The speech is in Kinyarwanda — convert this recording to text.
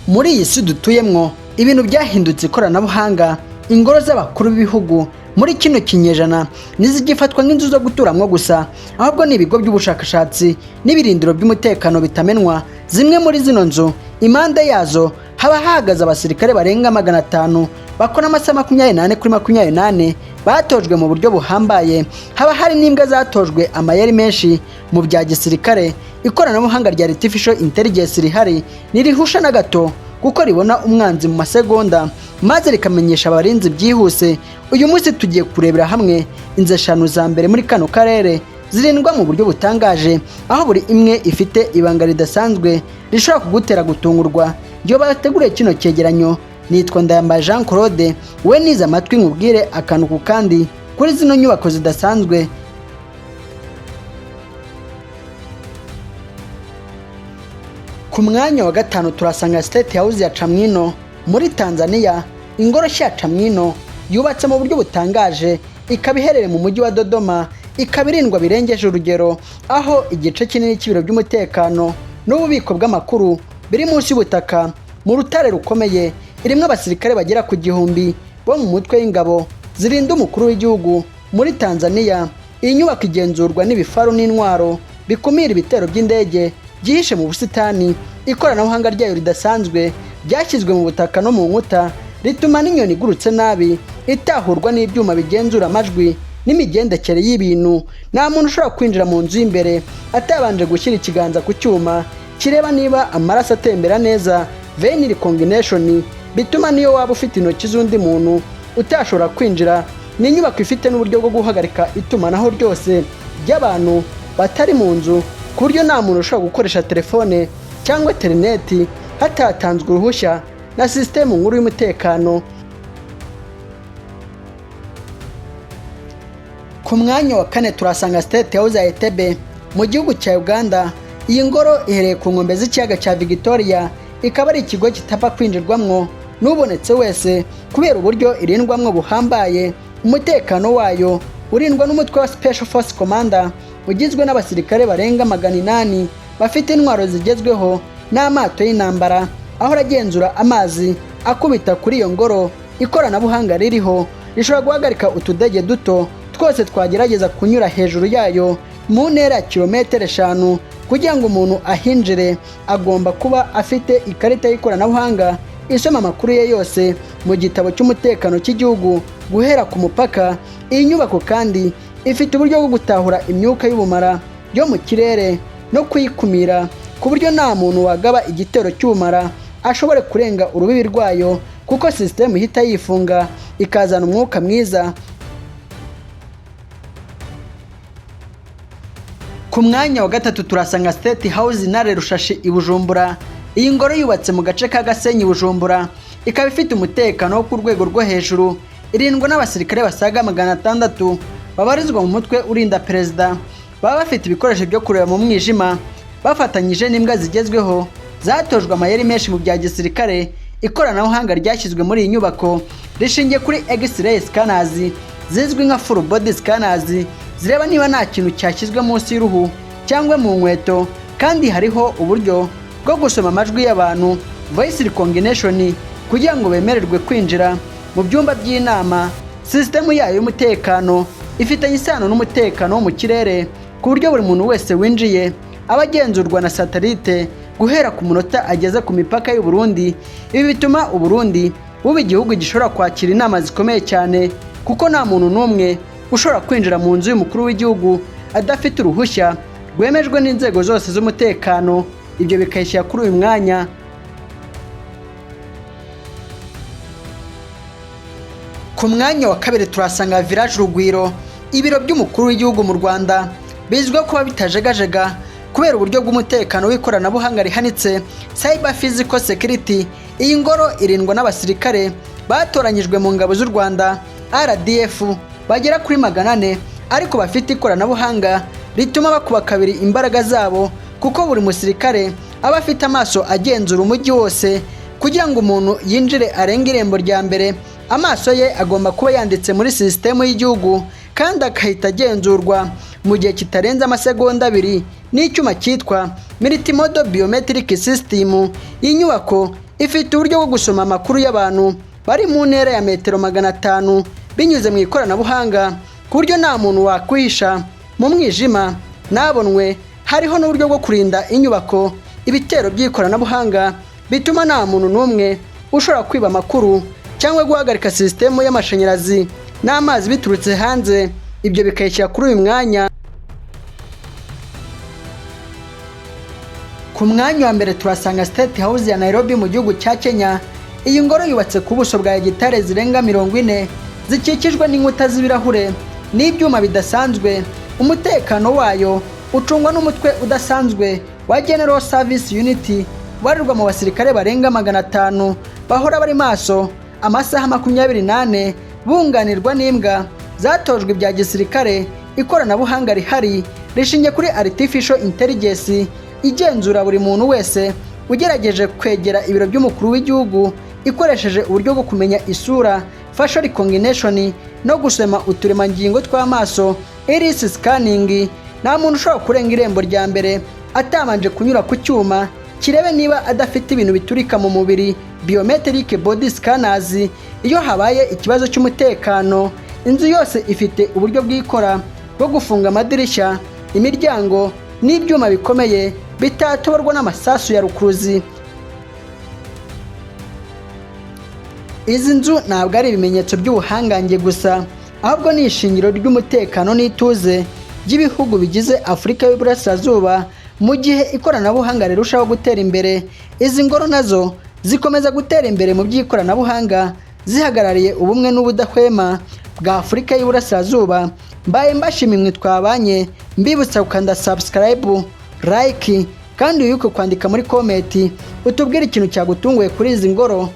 Muri iyi si dutuyemwo ibintu byahindutse ikoranabuhanga, ingoro z'abakuru b'ibihugu muri kino kinyejana ntizigifatwa nk'inzu zo guturamwo gusa, ahubwo ni ibigo by'ubushakashatsi n'ibirindiro by'umutekano bitamenwa. Zimwe muri zino nzu impande yazo haba hahagaze abasirikare barenga 500 bakora amasaha 24 kuri 24 batojwe mu buryo buhambaye. Haba hari n'imbwa zatojwe amayeri menshi mu bya gisirikare. Ikoranabuhanga rya artificial intelligence rihari nirihusha na gato kuko ribona umwanzi mu masegonda maze rikamenyesha abarinzi byihuse. Uyu munsi tugiye kurebera hamwe inzu 5 za mbere muri kano karere zirindwa mu buryo butangaje, aho buri imwe ifite ibanga ridasanzwe rishobora kugutera gutungurwa. Iyo bateguriye kino cyegeranyo nitwa Ndayambaye Jean Claude, we niza amatwi nkubwire akantu ku kandi kuri zino nyubako zidasanzwe. Ku mwanya wa 5 turasanga State House ya Chamwino muri Tanzania. Ingoro ya Chamwino yubatse mu buryo butangaje, ikaba iherereye mu mujyi wa Dodoma, ikaba irindwa birengeje urugero, aho igice kinini cy'ibiro by'umutekano n'ububiko bw'amakuru biri munsi y'ubutaka mu rutare rukomeye. Irimo abasirikare bagera ku 1000 bo mu mutwe y'ingabo zirinda umukuru w'igihugu muri Tanzania. Iyi nyubako igenzurwa n'ibifaru n'intwaro bikumira ibitero by'indege byihishe mu busitani. Ikoranabuhanga ryayo ridasanzwe byashyizwe mu butaka no mu nkuta, rituma n'inyoni igurutse nabi itahurwa n'ibyuma bigenzura amajwi n'imigendekere y'ibintu. Nta muntu ushobora kwinjira mu nzu y'imbere atabanje gushyira ikiganza ku cyuma kireba niba amaraso atembera neza, vein recombination, bituma niyo waba ufite intoki z'undi muntu utashobora kwinjira. Ni inyubako ifite n'uburyo bwo guhagarika itumanaho ryose ry'abantu batari mu nzu, ku buryo nta muntu ushobora gukoresha telefone cyangwa interineti hatatanzwe uruhushya na sisitemu nkuru y'umutekano. Ku mwanya wa 4 turasanga State House ya Entebbe mu gihugu cya Uganda. Iyi ngoro ihereye ku nkombe z'ikiyaga cya Victoria, ikaba ari ikigo kitapfa kwinjirwamwo n'ubonetse wese kubera uburyo irindwamwo buhambaye. Umutekano wayo urindwa n'umutwe wa Special Force Commander ugizwe n'abasirikare barenga 800 bafite intwaro zigezweho n'amato y'intambara, aho ragenzura amazi akubita kuri iyo ngoro. Ikoranabuhanga ririho rishobora guhagarika utudege duto twose twagerageza kunyura hejuru yayo mu ntera ya kilometero 5. Kugira ngo umuntu ahinjire agomba kuba afite ikarita y'ikoranabuhanga isoma amakuru ye yose mu gitabo cy'umutekano cy'igihugu guhera ku mupaka. Iyi nyubako kandi ifite uburyo bwo gutahura imyuka y'ubumara yo mu kirere no kuyikumira, ku buryo nta muntu wagaba igitero cy'ubumara ashobore kurenga urubibi rwayo, kuko sisitemu ihita yifunga ikazana umwuka mwiza. Ku mwanya wa 3 turasanga State House Ntare Rushashi i Bujumbura. Iyi ngoro yubatse mu gace ka Gasenyi Bujumbura, ikaba ifite umutekano wo ku rwego rwo hejuru. Irindwa n'abasirikare basaga 600 babarizwa mu mutwe urinda Perezida. Baba bafite ibikoresho byo kureba mu mwijima, bafatanyije n'imbwa zigezweho zatojwe amayeri menshi mu bya gisirikare. Ikoranabuhanga ryashyizwe muri iyi nyubako rishingiye kuri X-ray scanners zizwi nka full body scanners, zireba niba nta kintu cyashyizwe munsi y'uruhu cyangwa mu nkweto. Kandi hariho uburyo bwo gusoma amajwi y'abantu, voice recognition, kugira ngo bemererwe kwinjira mu byumba by'inama. Sisitemu yayo y'umutekano ifitanye isano n'umutekano wo mu kirere, ku buryo buri muntu wese winjiye aba agenzurwa na satellite guhera ku munota ageze ku mipaka y'u Burundi. Ibi bituma u Burundi buba igihugu gishobora kwakira inama zikomeye cyane, kuko nta muntu n'umwe ushobora kwinjira mu nzu y'umukuru w'igihugu adafite uruhushya rwemejwe n'inzego zose z'umutekano. Ibyo bikayishyira kuri uyu mwanya. Ku mwanya wa 2 turasanga Village Urugwiro, ibiro by'umukuru w'igihugu mu Rwanda, bizwiho kuba bitajegajega kubera uburyo bw'umutekano w'ikoranabuhanga rihanitse, cyber physical security. Iyi ngoro irindwa n'abasirikare batoranyijwe mu ngabo z'u Rwanda RDF bagera kuri 400, ariko bafite ikoranabuhanga rituma bakuba kabiri imbaraga zabo, kuko buri musirikare aba afite amaso agenzura umujyi wose. Kugira ngo umuntu yinjire arenga irembo rya mbere, amaso ye agomba kuba yanditse muri sisitemu y'igihugu kandi akahita agenzurwa mu gihe kitarenze amasegonda 2 n'icyuma cyitwa multimodal biometric system. Iyi nyubako ifite uburyo bwo gusoma amakuru y'abantu bari mu ntera ya metero 500 binyuze mu ikoranabuhanga ku buryo nta muntu wakwihisha mu mwijima. Nabonwe hariho n'uburyo bwo kurinda inyubako ibitero by'ikoranabuhanga bituma nta muntu n'umwe ushobora kwiba amakuru cyangwa guhagarika sisitemu y'amashanyarazi n'amazi biturutse hanze. Ibyo bikayishyira kuri uyu mwanya. Ku mwanya wa mbere turasanga State House ya Nairobi mu gihugu cya Kenya. Iyi ngoro yubatse ku buso bwa hegitare zirenga 40 zikikijwe n'inkuta z'ibirahure n'ibyuma bidasanzwe. Umutekano wayo ucungwa n'umutwe udasanzwe wa General Service Unity warirwa mu basirikare barenga 500 bahora bari maso amasaha 24 bunganirwa n'imbwa zatojwe ibya gisirikare. Ikoranabuhanga rihari rishingiye kuri artificial intelligence igenzura buri muntu wese ugerageje kwegera ibiro by'umukuru w'igihugu ikoresheje uburyo bwo kumenya isura, facial recognition no gusema uturemangingo tw'amaso, iris scanning. Nta muntu ushobora kurenga irembo rya mbere atabanje kunyura ku cyuma kirebe niba adafite ibintu biturika mu mubiri, biometric body scanners. Iyo habaye ikibazo cy'umutekano, inzu yose ifite uburyo bw'ikora bwo gufunga amadirishya, imiryango n'ibyuma bikomeye bitatoborwa n'amasasu ya rukuruzi. Izi nzu ntabwo ari ibimenyetso by'ubuhangange gusa, ahubwo ni ishingiro ry'umutekano n'ituze by'ibihugu bigize Afurika y'Uburasirazuba. Mu gihe ikoranabuhanga rirushaho gutera imbere, izi ngoro nazo zikomeza gutera imbere mu by'ikoranabuhanga, zihagarariye ubumwe n'ubudahwema bwa Afurika y'Uburasirazuba. Mbaye mbashimimwe twabanye, mbibutsa gukanda subscribe, like kandi uyuke kwandika muri comment utubwire ikintu cyagutunguye kuri izi ngoro.